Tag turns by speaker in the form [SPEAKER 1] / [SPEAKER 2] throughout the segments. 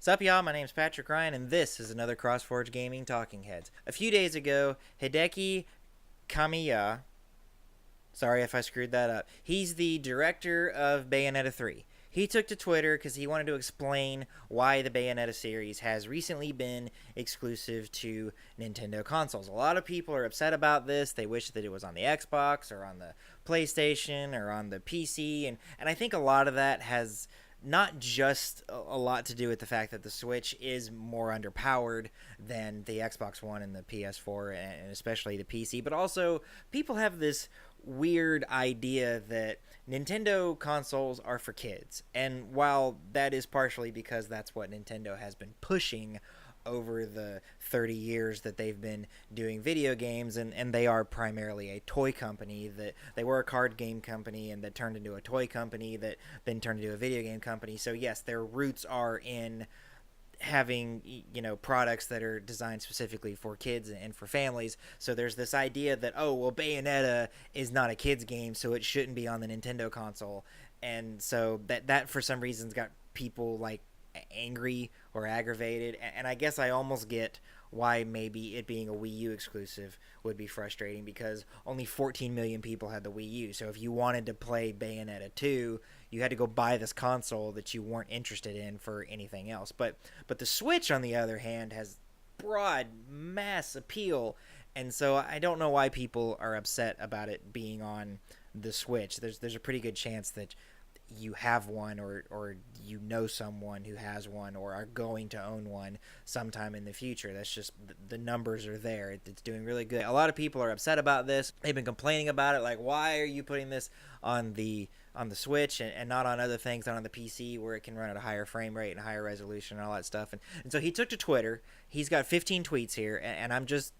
[SPEAKER 1] Sup y'all, my name's Patrick Ryan, and this is another CrossForge Gaming Talking Heads. A few days ago, Hideki Kamiya, sorry if I screwed that up, he's the director of Bayonetta 3. He took to Twitter because he wanted to explain why the Bayonetta series has recently been exclusive to Nintendo consoles. A lot of people are upset about this. They wish that it was on the Xbox or on the PlayStation or on the PC, and I think a lot of that has not just a lot to do with the fact that the Switch is more underpowered than the Xbox One and the PS4 and especially the PC, but also people have this weird idea that Nintendo consoles are for kids. And while that is partially because that's what Nintendo has been pushing over the 30 years that they've been doing video games, and they are primarily a toy company, that they were a card game company and that turned into a toy company that then turned into a video game company. So yes, their roots are in having, products that are designed specifically for kids and for families. So there's this idea that, oh well, Bayonetta is not a kids game, so it shouldn't be on the Nintendo console. And so that for some reasons got people like angry or aggravated, and I guess I almost get why maybe it being a Wii U exclusive would be frustrating, because only 14 million people had the Wii U. So if you wanted to play Bayonetta 2, you had to go buy this console that you weren't interested in for anything else. But the Switch, on the other hand, has broad mass appeal, and so I don't know why people are upset about it being on the Switch. There's a pretty good chance that you have one, or you know someone who has one or are going to own one sometime in the future. That's just, the numbers are there. It's doing really good. A lot of people are upset about this. They've been complaining about it, like, why are you putting this on the Switch and not on other things, not on the PC, where it can run at a higher frame rate and a higher resolution and all that stuff. And so he took to Twitter. He's got 15 tweets here, and I'm just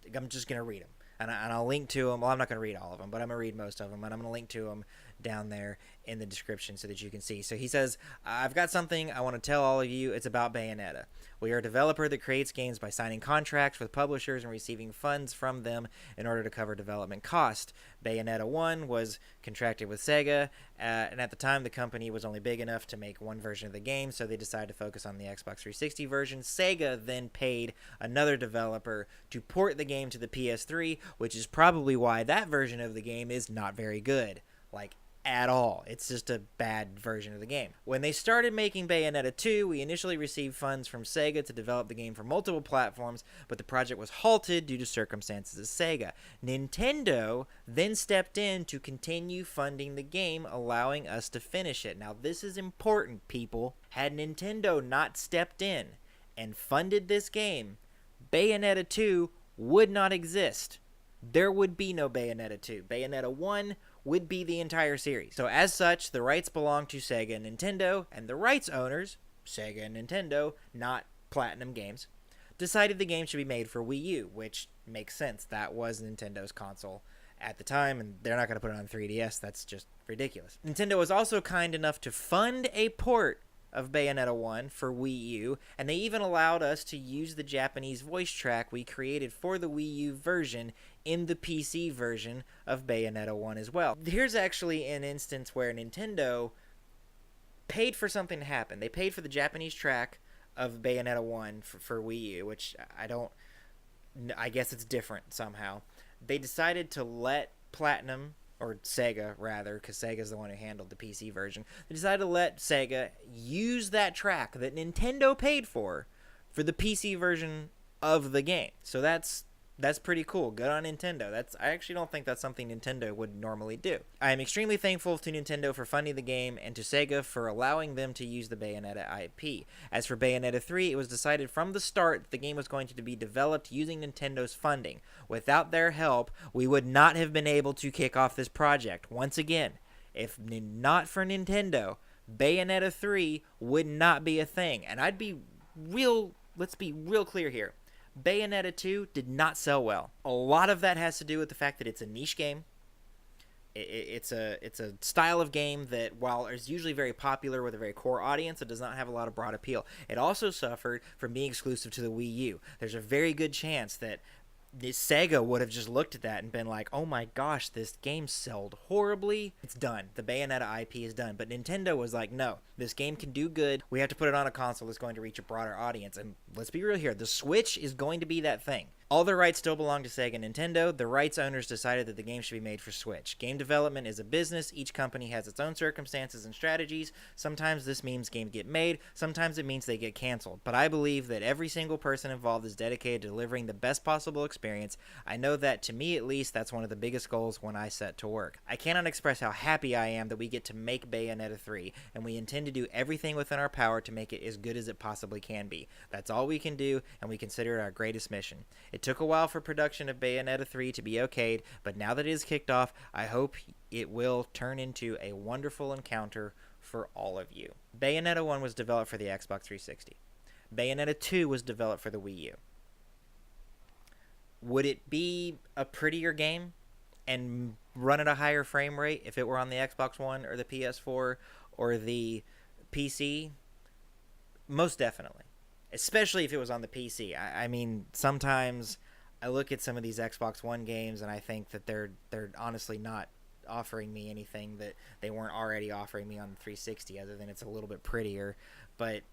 [SPEAKER 1] gonna read them. And I'll link to them. Well, I'm not going to read all of them, but I'm going to read most of them. And I'm going to link to them down there in the description so that you can see. So he says, I've got something I want to tell all of you. It's about Bayonetta. We are a developer that creates games by signing contracts with publishers and receiving funds from them in order to cover development cost. Bayonetta 1 was contracted with Sega, and at the time the company was only big enough to make one version of the game, so they decided to focus on the Xbox 360 version. Sega then paid another developer to port the game to the PS3, which is probably why that version of the game is not very good. Like, at all. It's just a bad version of the game. When they started making Bayonetta 2, we initially received funds from Sega to develop the game for multiple platforms, but the project was halted due to circumstances at Sega. Nintendo then stepped in to continue funding the game, allowing us to finish it. Now, this is important, people. Had Nintendo not stepped in and funded this game, Bayonetta 2 would not exist. There would be no Bayonetta 2. Bayonetta 1 would be the entire series. So as such, the rights belong to Sega and Nintendo, and the rights owners, Sega and Nintendo, not Platinum Games, decided the game should be made for Wii U, which makes sense. That was Nintendo's console at the time, and they're not going to put it on 3DS. That's just ridiculous. Nintendo was also kind enough to fund a port of Bayonetta 1 for Wii U, and they even allowed us to use the Japanese voice track we created for the Wii U version in the PC version of Bayonetta 1 as well. Here's actually an instance where Nintendo paid for something to happen. They paid for the Japanese track of Bayonetta 1 for Wii U, which I guess it's different somehow. They decided to let Platinum, or Sega rather, because Sega's the one who handled the PC version. They decided to let Sega use that track that Nintendo paid for the PC version of the game. So that's pretty cool. Good on Nintendo. I actually don't think that's something Nintendo would normally do. I am extremely thankful to Nintendo for funding the game and to Sega for allowing them to use the Bayonetta IP. As for Bayonetta 3, it was decided from the start that the game was going to be developed using Nintendo's funding. Without their help, we would not have been able to kick off this project. Once again, if not for Nintendo, Bayonetta 3 would not be a thing. And let's be real clear here. Bayonetta 2 did not sell well. A lot of that has to do with the fact that it's a niche game. It's a style of game that, while is usually very popular with a very core audience, it does not have a lot of broad appeal. It also suffered from being exclusive to the Wii U. There's a very good chance that Sega would have just looked at that and been like, oh my gosh, this game sold horribly. It's done. The Bayonetta IP is done. But Nintendo was like, no, this game can do good. We have to put it on a console that's going to reach a broader audience. And let's be real here, the Switch is going to be that thing. All the rights still belong to Sega and Nintendo. The rights owners decided that the game should be made for Switch. Game development is a business. Each company has its own circumstances and strategies. Sometimes this means games get made. Sometimes it means they get canceled. But I believe that every single person involved is dedicated to delivering the best possible experience. I know that, to me at least, that's one of the biggest goals when I set to work. I cannot express how happy I am that we get to make Bayonetta 3, and we intend to do everything within our power to make it as good as it possibly can be. That's all we can do, and we consider it our greatest mission. It took a while for production of Bayonetta 3 to be okayed, but now that it is kicked off, I hope it will turn into a wonderful encounter for all of you. Bayonetta 1 was developed for the Xbox 360. Bayonetta 2 was developed for the Wii U. Would it be a prettier game and run at a higher frame rate if it were on the Xbox One or the PS4 or the PC? Most definitely. Especially if it was on the PC. I mean, sometimes I look at some of these Xbox One games and I think that they're honestly not offering me anything that they weren't already offering me on the 360, other than it's a little bit prettier. But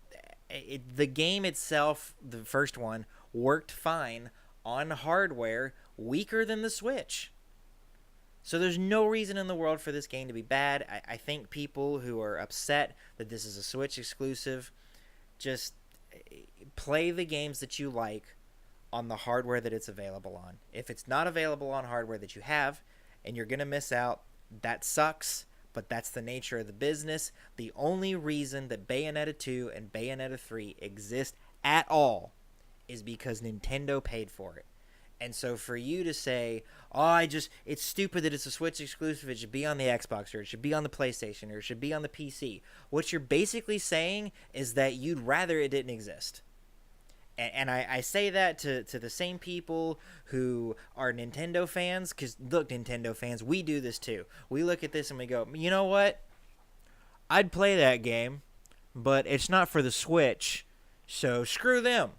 [SPEAKER 1] the game itself, the first one, worked fine on hardware weaker than the Switch. So there's no reason in the world for this game to be bad. I think people who are upset that this is a Switch exclusive, just play the games that you like on the hardware that it's available on. If it's not available on hardware that you have and you're going to miss out, that sucks, but that's the nature of the business. The only reason that Bayonetta 2 and Bayonetta 3 exist at all is because Nintendo paid for it. And so for you to say, it's stupid that it's a Switch exclusive, it should be on the Xbox, or it should be on the PlayStation, or it should be on the PC, what you're basically saying is that you'd rather it didn't exist. And I say that to the same people who are Nintendo fans, because look, Nintendo fans, we do this too. We look at this and we go, you know what? I'd play that game, but it's not for the Switch, so screw them.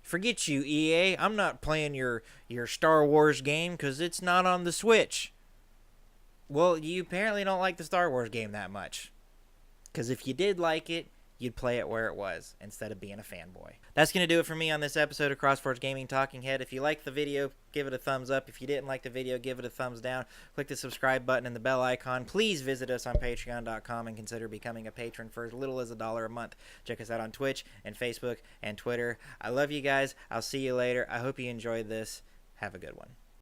[SPEAKER 1] Forget you, EA. I'm not playing your Star Wars game because it's not on the Switch. Well, you apparently don't like the Star Wars game that much. Because if you did like it, you'd play it where it was instead of being a fanboy. That's going to do it for me on this episode of CrossForge Gaming Talking Head. If you liked the video, give it a thumbs up. If you didn't like the video, give it a thumbs down. Click the subscribe button and the bell icon. Please visit us on patreon.com and consider becoming a patron for as little as $1 a month. Check us out on Twitch and Facebook and Twitter. I love you guys. I'll see you later. I hope you enjoyed this. Have a good one.